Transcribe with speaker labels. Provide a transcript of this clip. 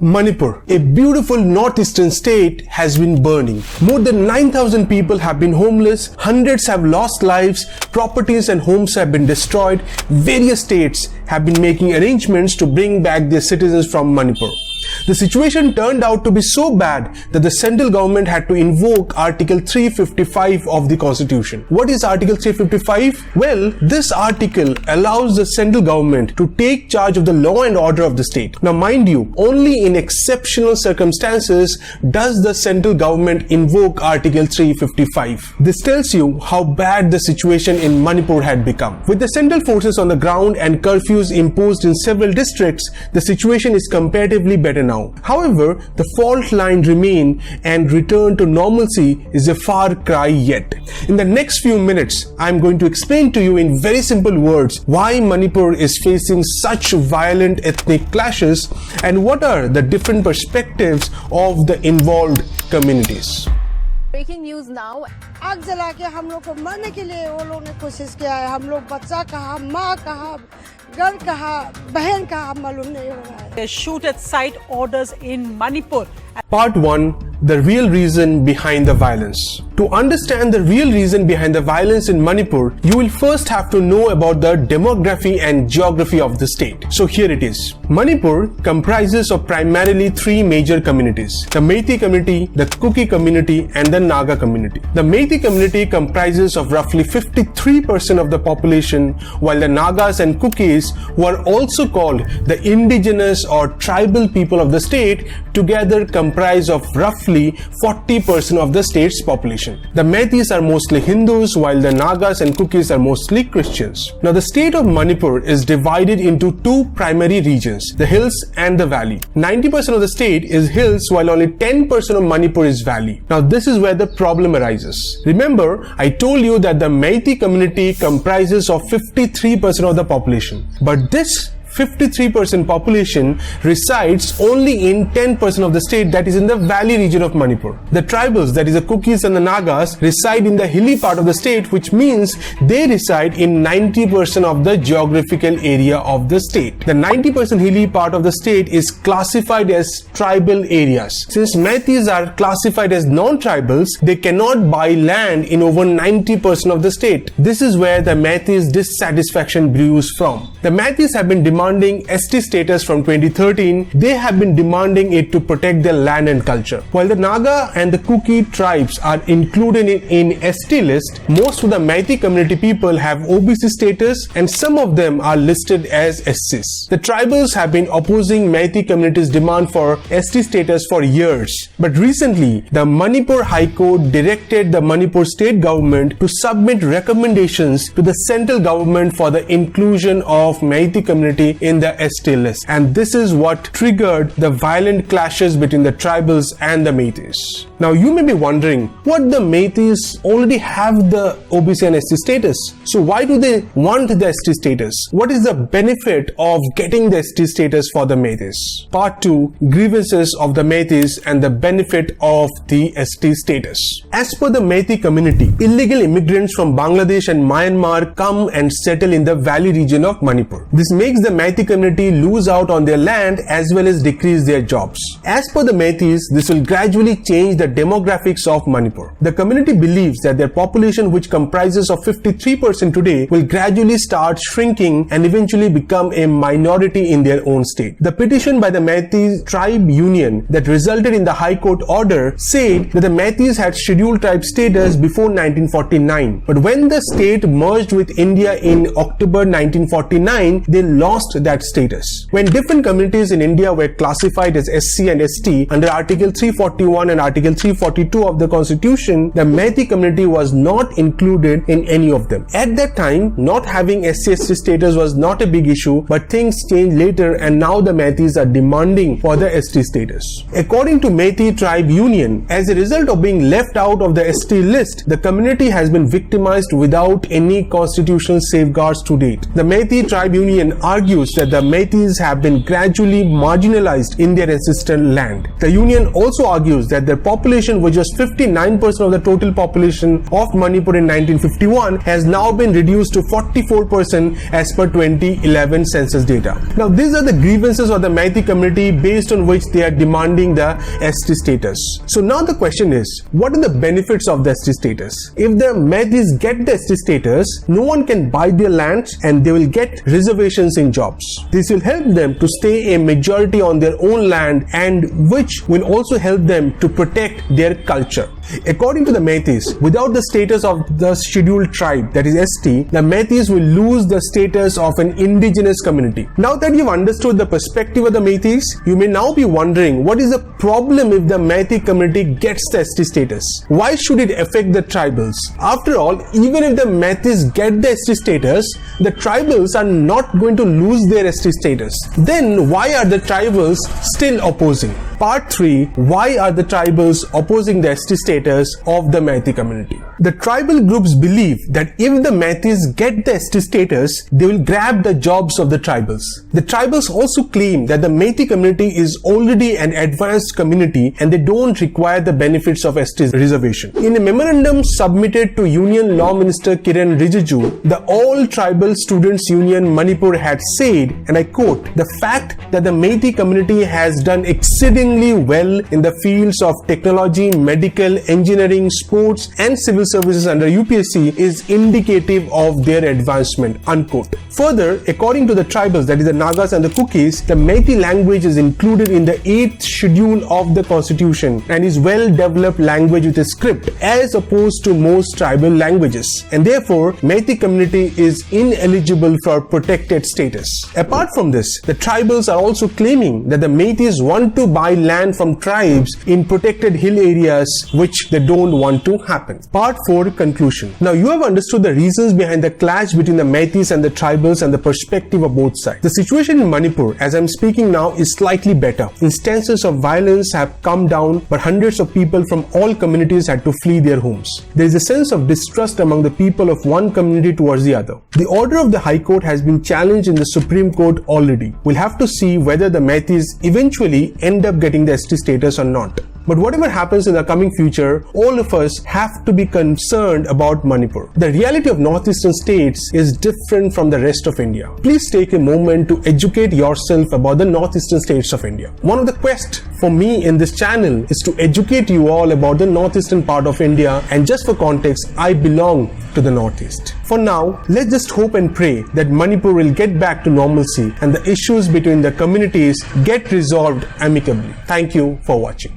Speaker 1: Manipur, a beautiful northeastern state, has been burning. More than 9,000 people have been homeless, hundreds have lost lives, properties and homes have been destroyed. Various states have been making arrangements to bring back their citizens from Manipur. The situation turned out to be so bad that the central government had to invoke Article 355 of the Constitution. What is Article 355? Well, this article allows the central government to take charge of the law and order of the state. Now mind you, only in exceptional circumstances does the central government invoke Article 355. This tells you how bad the situation in Manipur had become. With the central forces on the ground and curfews imposed in several districts, the situation is comparatively better now. However, the fault line remain and return to normalcy is a far cry yet. In the next few minutes, I am going to explain to you in very simple words why Manipur is facing such violent ethnic clashes and what are the different perspectives of the involved communities.
Speaker 2: Breaking news now.
Speaker 3: आग जला के हम लोग को मरने के लिए वो लोग ने कोशिश किया है. हम लोग बच्चा कहा, माँ कहा, घर कहा, बहन कहा, मालूम नहीं हो रहा है.
Speaker 4: They shoot at site orders in Manipur.
Speaker 1: Part 1. The real reason behind the violence. To understand the real reason behind the violence in Manipur, you will first have to know about the demography and geography of the state. So here it is. Manipur comprises of primarily three major communities: the Meitei community, the Kuki community, and the Naga community. The Meitei community comprises of roughly 53% of the population, while the Nagas and Kukis, who are also called the indigenous or tribal people of the state, together comprise of roughly 40% of the state's population. The Meiteis are mostly Hindus, while the Nagas and Kukis are mostly Christians. Now, the state of Manipur is divided into two primary regions, the hills and the valley. 90% of the state is hills, while only 10% of Manipur is valley. Now, this is where the problem arises. Remember, I told you that the Meitei community comprises of 53% of the population. But this 53% population resides only in 10% of the state, that is in the valley region of Manipur. The tribals, that is the Kukis and the Nagas, reside in the hilly part of the state, which means they reside in 90% of the geographical area of the state. The 90% hilly part of the state is classified as tribal areas. Since Meiteis are classified as non-tribals, they cannot buy land in over 90% of the state. This is where the Meiteis dissatisfaction brews from. The Meiteis have been demanding ST status from 2013. They have been demanding it to protect their land and culture. While the Naga and the Kuki tribes are included in ST list, most of the Meitei community people have OBC status and some of them are listed as SCs. The tribals have been opposing Meitei community's demand for ST status for years. But recently, the Manipur High Court directed the Manipur state government to submit recommendations to the central government for the inclusion of Meitei community in the ST list, and this is what triggered the violent clashes between the tribals and the Meiteis. Now you may be wondering, what the Meiteis already have the OBC and ST status, so why do they want the ST status? What is the benefit of getting the ST status for the Meiteis? Part 2. Grievances of the Meiteis and the benefit of the ST status. As per the Meitei community, illegal immigrants from Bangladesh and Myanmar come and settle in the valley region of Manipur. This makes the Meitei community lose out on their land as well as decrease their jobs. As per the Meiteis, this will gradually change the demographics of Manipur. The community believes that their population, which comprises of 53% today, will gradually start shrinking and eventually become a minority in their own state. The petition by the Meitei tribe union that resulted in the High Court order said that the Meiteis had scheduled tribe status before 1949. But when the state merged with India in October 1949, they lost that status. When different communities in India were classified as SC and ST under Article 341 and Article 342 of the Constitution, the Meitei community was not included in any of them. At that time, not having SC/ST status was not a big issue, but things changed later and now the Meiteis are demanding for the ST status. According to Meitei Tribe Union, as a result of being left out of the ST list, the community has been victimized without any constitutional safeguards to date. The Meitei Tribe Union argues argues that the Meiteis have been gradually marginalized in their ancestral land. The union also argues that their population, which was 59% of the total population of Manipur in 1951, has now been reduced to 44% as per 2011 census data. Now, these are the grievances of the Meitei community based on which they are demanding the ST status. So now the question is, what are the benefits of the ST status? If the Meiteis get the ST status, no one can buy their lands and they will get reservations in jobs. This will help them to stay a majority on their own land, and which will also help them to protect their culture. According to the Meiteis, without the status of the scheduled tribe, that is ST, the Meiteis will lose the status of an indigenous community. Now that you've understood the perspective of the Meiteis, you may now be wondering, what is the problem if the Meitei community gets the ST status? Why should it affect the tribals? After all, even if the Meiteis get the ST status, the tribals are not going to lose their ST status. Then why are the tribals still opposing? Part 3. Why are the tribals opposing the ST status of the Meitei community? The tribal groups believe that if the Meiteis get the ST status, they will grab the jobs of the tribals. The tribals also claim that the Meitei community is already an advanced community and they don't require the benefits of ST reservation. In a memorandum submitted to Union Law Minister Kiran Rijiju, the All Tribal Students Union Manipur had said, and I quote, "The fact that the Meitei community has done exceedingly well in the fields of technology, medical, engineering, sports and civil services under UPSC is indicative of their advancement," unquote. Further, according to the tribals, that is the Nagas and the Kukis, the Meitei language is included in the 8th schedule of the constitution and is well developed language with a script as opposed to most tribal languages, and therefore Meitei community is ineligible for protected status. Apart from this, the tribals are also claiming that the Meiteis want to buy land from tribes in protected hill areas, which they don't want to happen. Part 4, conclusion. Now you have understood the reasons behind the clash between the Meiteis and the tribals and the perspective of both sides. The situation in Manipur, as I'm speaking now, is slightly better. Instances of violence have come down, but hundreds of people from all communities had to flee their homes. There is a sense of distrust among the people of one community towards the other. The order of the High Court has been challenged in the Supreme Court already. We'll have to see whether the Meiteis eventually end up getting the ST status or not. But whatever happens in the coming future, all of us have to be concerned about Manipur. The reality of northeastern states is different from the rest of India. Please take a moment to educate yourself about the northeastern states of India. One of the quests for me in this channel is to educate you all about the northeastern part of India, and just for context, I belong to the northeast. For now, let's just hope and pray that Manipur will get back to normalcy and the issues between the communities get resolved amicably. Thank you for watching.